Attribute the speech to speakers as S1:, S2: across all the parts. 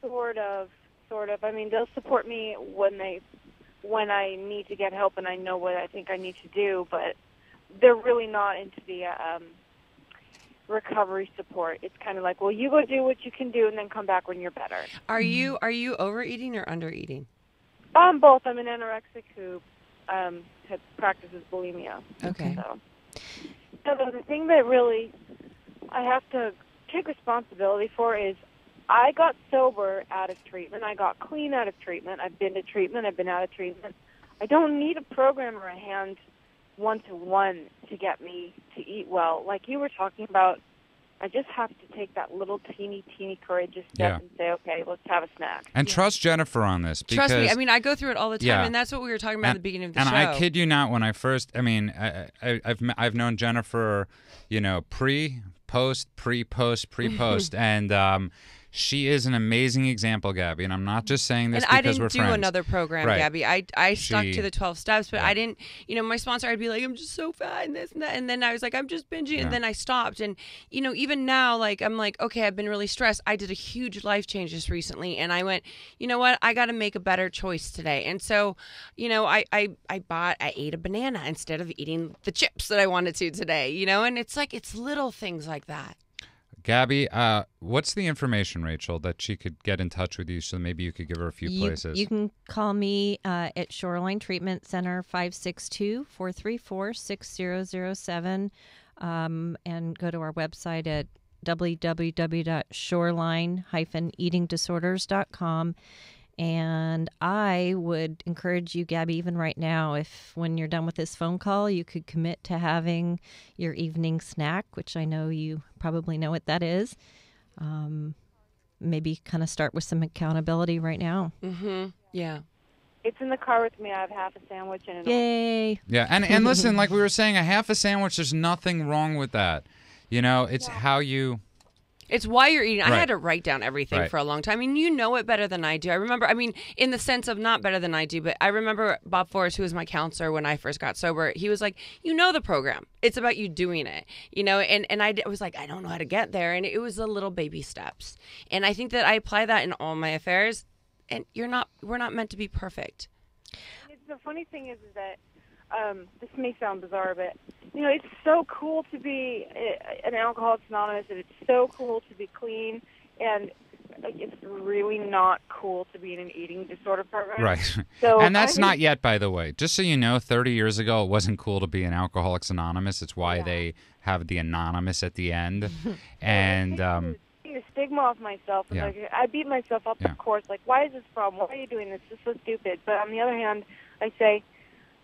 S1: Sort of. I mean, they'll support me when I need to get help and I know what I think I need to do, but they're really not into the recovery support. It's kind of like, well, you go do what you can do and then come back when you're better.
S2: Are you overeating or undereating?
S1: Both. I'm an anorexic who practices bulimia.
S2: Okay.
S1: So the thing that really I have to take responsibility for is I got sober out of treatment. I got clean out of treatment. I've been to treatment. I've been out of treatment. I don't need a program or a hand one-to-one to get me to eat well. Like you were talking about, I just have to take that little teeny courageous step and say, okay, let's have a snack.
S3: And trust Jennifer on this. Because,
S2: trust me. I mean, I go through it all the time, and that's what we were talking about at the beginning of the show.
S3: And I kid you not, when I first, I mean, I've known Jennifer, pre-post, and she is an amazing example, Gabby, and I'm not just saying this because we're friends.
S2: And I didn't do another program, right. Gabby. I stuck to the 12 steps, but I didn't, my sponsor, I'd be like, I'm just so fat and this and that, and then I was like, I'm just binging, and then I stopped. And, even now, like, I'm like, okay, I've been really stressed. I did a huge life change just recently, and I went, you know what, I got to make a better choice today. And so, I ate a banana instead of eating the chips that I wanted to today, and it's like, it's little things like that.
S3: Gabby, what's the information, Rachel, that she could get in touch with you so maybe you could give her a few places?
S4: You can call me at Shoreline Treatment Center, 562-434-6007, and go to our website at www.shoreline-eatingdisorders.com. And I would encourage you, Gabby, even right now, if when you're done with this phone call, you could commit to having your evening snack, which I know you probably know what that is. Maybe kind of start with some accountability right now.
S2: Mm-hmm. Yeah.
S1: It's in the car with me. I have half a sandwich and
S4: Yay.
S3: Yeah, and listen, like we were saying, a half a sandwich, there's nothing wrong with that. It's how you...
S2: It's why you're eating.
S3: Right.
S2: I had to write down everything for a long time. I mean, you know it better than I do. I remember, in the sense of not better than I do, but I remember Bob Forrest, who was my counselor when I first got sober, he was like, the program. It's about you doing it, and I was like, I don't know how to get there. And it was the little baby steps. And I think that I apply that in all my affairs, and we're not meant to be perfect.
S1: The funny thing is that this may sound bizarre, but it's so cool to be an Alcoholics Anonymous, and it's so cool to be clean, and it's really not cool to be in an eating disorder program.
S3: Right.
S1: So
S3: and that's not yet, by the way. Just so you know, 30 years ago, it wasn't cool to be an Alcoholics Anonymous. It's why they have the anonymous at the end. And
S1: the stigma off myself. Like, I beat myself up, of course. Like, why is this a problem? Why are you doing this? This is so stupid. But on the other hand, I say,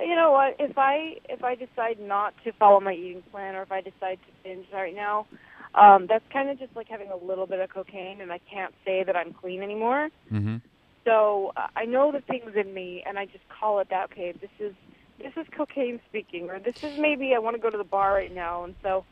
S1: you know what? If I decide not to follow my eating plan, or if I decide to binge right now, that's kind of just like having a little bit of cocaine, and I can't say that I'm clean anymore.
S3: Mm-hmm.
S1: So I know the things in me, and I just call it that. Okay, this is cocaine speaking, or this is maybe I want to go to the bar right now, and so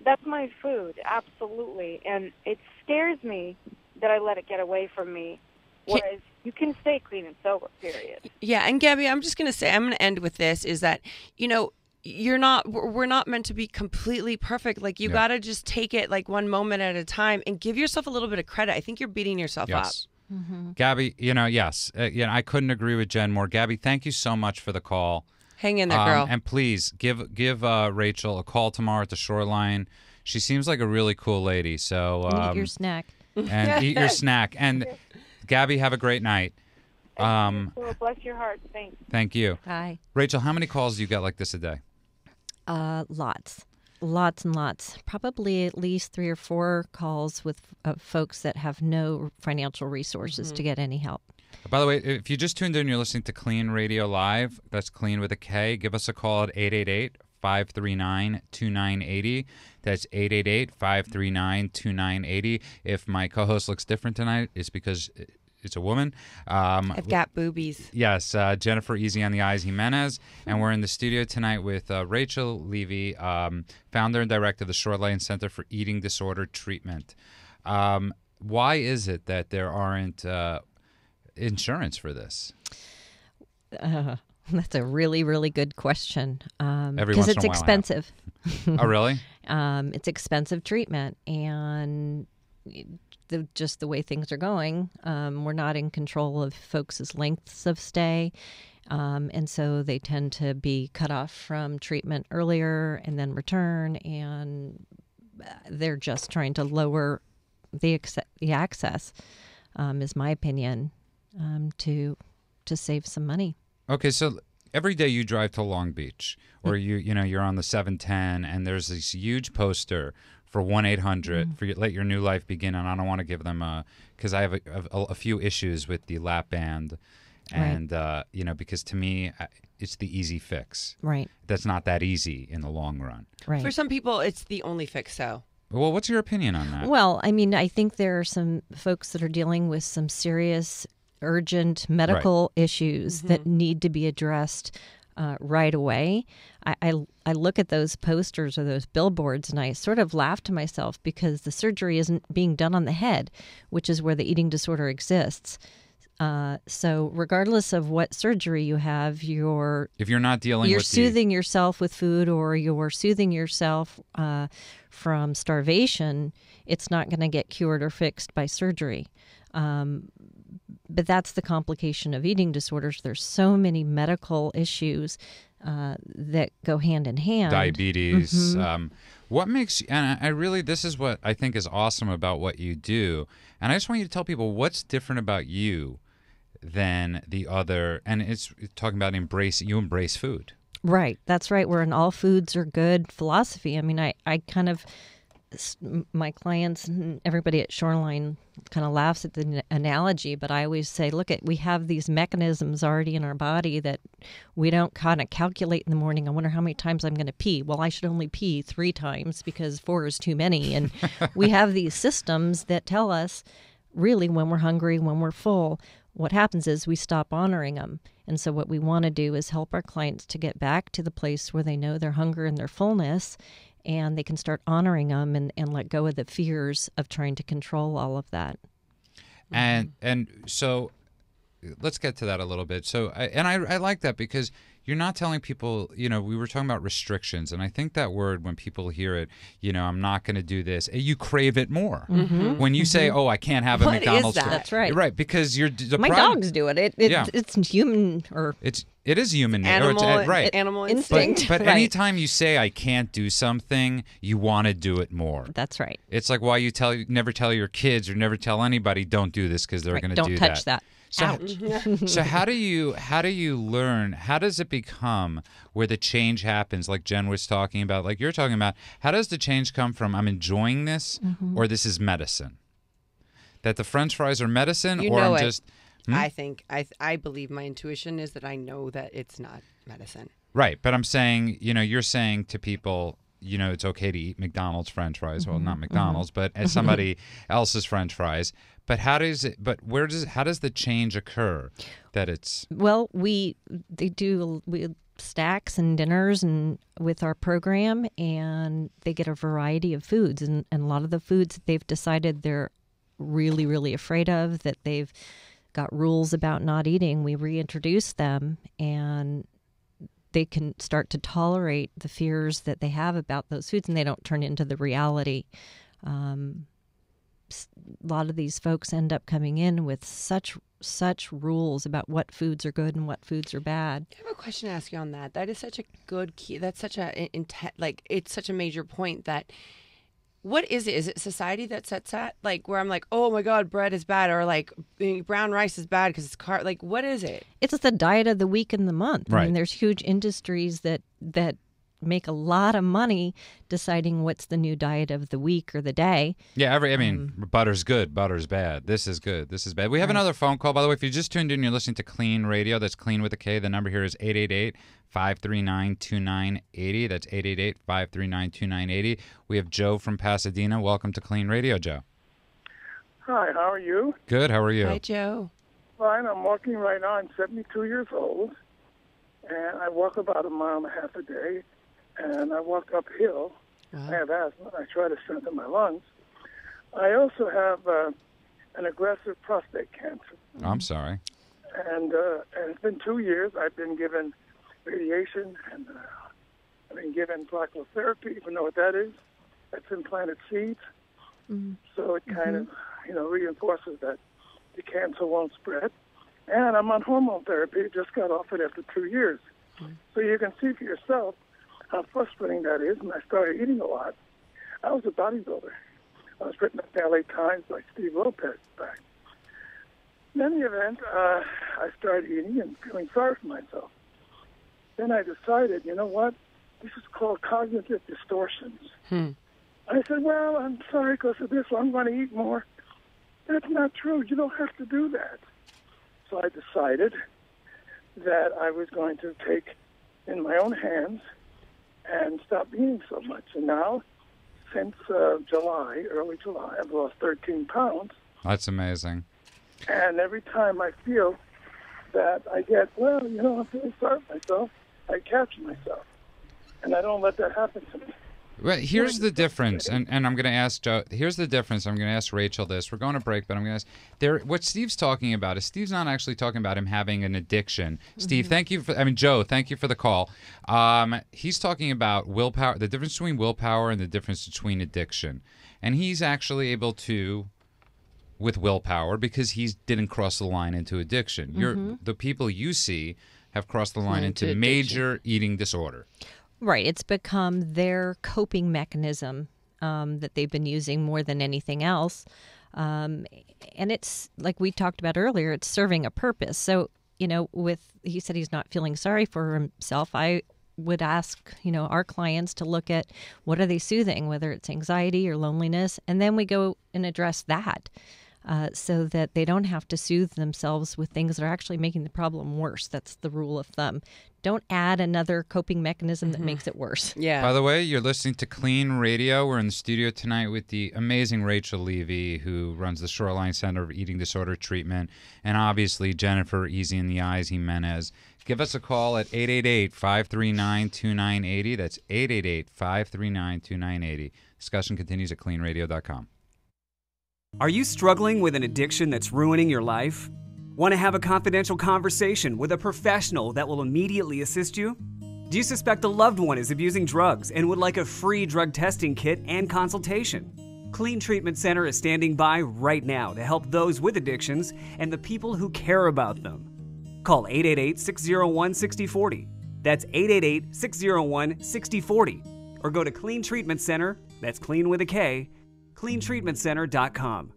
S1: that's my food, absolutely. And it scares me that I let it get away from me. Whereas you can stay clean and sober, period.
S2: Yeah, and Gabby, I'm just going to say, I'm going to end with this, is that, we're not meant to be completely perfect. Like, you got to just take it like one moment at a time and give yourself a little bit of credit. I think you're beating yourself up.
S4: Mm-hmm.
S3: Gabby, yes. I couldn't agree with Jen more. Gabby, thank you so much for the call.
S2: Hang in there, girl.
S3: And please give Rachel a call tomorrow at the Shoreline. She seems like a really cool lady. So
S4: eat your snack.
S3: And eat your snack. And Gabby, have a great night.
S1: Well, bless your heart. Thanks.
S3: Thank you.
S4: Bye.
S3: Rachel, how many calls do you get like this a day?
S4: Lots and lots. Probably at least 3 or 4 calls with folks that have no financial resources to get any help.
S3: By the way, if you just tuned in, you're listening to KLEAN Radio Live. That's KLEAN with a K. Give us a call at 888-539-2980. That's 888-539-2980. If my co-host looks different tonight, it's because it's a woman.
S2: I've got boobies.
S3: Yes, Jennifer Easy on the Eyes Jimenez. And we're in the studio tonight with Rachel Levi, founder and director of the Shoreline Center for Eating Disorder Treatment. Why is it that there aren't insurance for this?
S4: That's a really, really good question.
S3: Because
S4: it's expensive.
S3: Oh, really?
S4: It's expensive treatment, and just the way things are going. We're not in control of folks' lengths of stay. And so they tend to be cut off from treatment earlier and then return, and they're just trying to lower the access, is my opinion, to save some money. Okay,
S3: so every day you drive to Long Beach, or you're on the 710, and there's this huge poster for 1-800 for Let Your New Life Begin, and I don't want to give them because I have a few issues with the lap band, and because to me it's the easy fix.
S4: Right.
S3: That's not that easy in the long run.
S2: Right. For some people, it's the only fix, though.
S3: Well, what's your opinion on that?
S4: Well, I mean, I think there are some folks that are dealing with some serious, urgent medical issues that need to be addressed right away. I look at those posters or those billboards, and I sort of laugh to myself because the surgery isn't being done on the head, which is where the eating disorder exists. So regardless of what surgery you have, if you're not dealing you're soothing yourself with food, or you're soothing yourself from starvation, it's not going to get cured or fixed by surgery. But that's the complication of eating disorders. There's so many medical issues that go hand in hand.
S3: Diabetes. What makes, and I really, this is what I think is awesome about what you do. And I just want you to tell people what's different about you than the other. And it's talking about you embrace food.
S4: Right. That's right. We're an all foods are good philosophy. I mean, I kind of, my clients and everybody at Shoreline kind of laughs at the analogy, but I always say, we have these mechanisms already in our body that we don't kind of calculate in the morning. I wonder how many times I'm going to pee. Well, I should only pee 3 times because 4 is too many. And we have these systems that tell us really when we're hungry, when we're full. What happens is we stop honoring them. And so what we want to do is help our clients to get back to the place where they know their hunger and their fullness, and they can start honoring them and let go of the fears of trying to control all of that.
S3: And so let's get to that a little bit. So I like that because you're not telling people, we were talking about restrictions, and I think that word, when people hear it, I'm not going to do this, you crave it more. When you say, oh, I can't have a McDonald's.
S4: What is that? That's right.
S3: Right, because
S4: my dogs do it. It's human, or
S3: it is human.
S2: Animal instinct.
S3: But anytime you say I can't do something, you want to do it more.
S4: That's right.
S3: It's like why you never tell your kids or never tell anybody don't do this because they're going to do that.
S4: Don't touch that.
S3: Ouch. So how do you learn? How does it become where the change happens? Like Jen was talking about, like you're talking about. How does the change come from I'm enjoying this, or this is medicine? That the French fries are medicine, or I'm just.
S2: I think I believe my intuition is that I know that it's not medicine.
S3: Right, but I'm saying, you're saying to people, it's okay to eat McDonald's French fries. Well, not McDonald's, but as somebody else's French fries. But how does the change occur? That it's
S4: we do stacks and dinners and with our program, and they get a variety of foods, and a lot of the foods that they've decided they're really, really afraid of, that they've got rules about not eating, we reintroduce them, and they can start to tolerate the fears that they have about those foods, and they don't turn into the reality. A lot of these folks end up coming in with such rules about what foods are good and what foods are bad.
S2: I have a question to ask you on that. That is such a good key. That's such it's such a major point. That what is it? Is it society that sets that? Like where I'm like, oh my God, bread is bad, or like brown rice is bad because it's like what is it?
S4: It's the diet of the week and the month.
S3: Right.
S4: I mean, there's huge industries that make a lot of money deciding what's the new diet of the week or the day.
S3: Yeah, butter's good, butter's bad. This is good, this is bad. We have another phone call. By the way, if you just tuned in, you're listening to Clean Radio. That's Clean with a K. The number here is 888-539-2980. That's 888-539-2980. We have Joe from Pasadena. Welcome to Clean Radio, Joe.
S5: Hi, how are you?
S3: Good, how are you?
S2: Hi, Joe.
S5: Fine, I'm walking right now. I'm 72 years old, and I walk about 1.5 miles a day. And I walk uphill. I have asthma. I try to strengthen my lungs. I also have an aggressive prostate cancer.
S3: I'm sorry.
S5: And it's been 2 years. I've been given radiation, and I've been given glycotherapy. You know what that is? That's implanted seeds. So it kind of, reinforces that the cancer won't spread. And I'm on hormone therapy. Just got off it after 2 years. So you can see for yourself how frustrating that is. And I started eating a lot. I was a bodybuilder. I was written in the LA Times by Steve Lopez back. In any event, I started eating and feeling sorry for myself. Then I decided, you know what? This is called cognitive distortions. I said, well, I'm sorry because of this, so I'm going to eat more. That's not true. You don't have to do that. So I decided that I was going to take in my own hands and stop eating so much. And now, since July, early July, I've lost 13 pounds.
S3: That's amazing.
S5: And every time I feel that I get, I'm feeling sorry for myself, I catch myself. And I don't let that happen to me.
S3: Well, here's the difference, and I'm going to ask Joe. Here's the difference. I'm going to ask Rachel this. We're going to break, but I'm going to ask. What Steve's talking about is Steve's not actually talking about him having an addiction. Steve, Joe, thank you for the call. He's talking about willpower, the difference between willpower and the difference between addiction. And he's actually able to, with willpower, because he didn't cross the line into addiction. The people you see have crossed the line into major eating disorder.
S4: Right. It's become their coping mechanism that they've been using more than anything else. And it's, like we talked about earlier, it's serving a purpose. So, he said he's not feeling sorry for himself. I would ask, our clients to look at what are they soothing, whether it's anxiety or loneliness, and then we go and address that. So that they don't have to soothe themselves with things that are actually making the problem worse. That's the rule of thumb. Don't add another coping mechanism that makes it worse.
S2: Yeah.
S3: By the way, you're listening to KLEAN Radio. We're in the studio tonight with the amazing Rachel Levi, who runs the Shoreline Center of Eating Disorder Treatment, and obviously Jennifer Easy in the Eyes Jimenez. Give us a call at 888-539-2980. That's 888-539-2980. Discussion continues at KLEANradio.com.
S6: Are you struggling with an addiction that's ruining your life? Want to have a confidential conversation with a professional that will immediately assist you? Do you suspect a loved one is abusing drugs and would like a free drug testing kit and consultation? KLEAN Treatment Center is standing by right now to help those with addictions and the people who care about them. Call 888-601-6040. That's 888-601-6040. Or go to KLEAN Treatment Center, that's clean with a K, KLEANTreatmentCenter.com.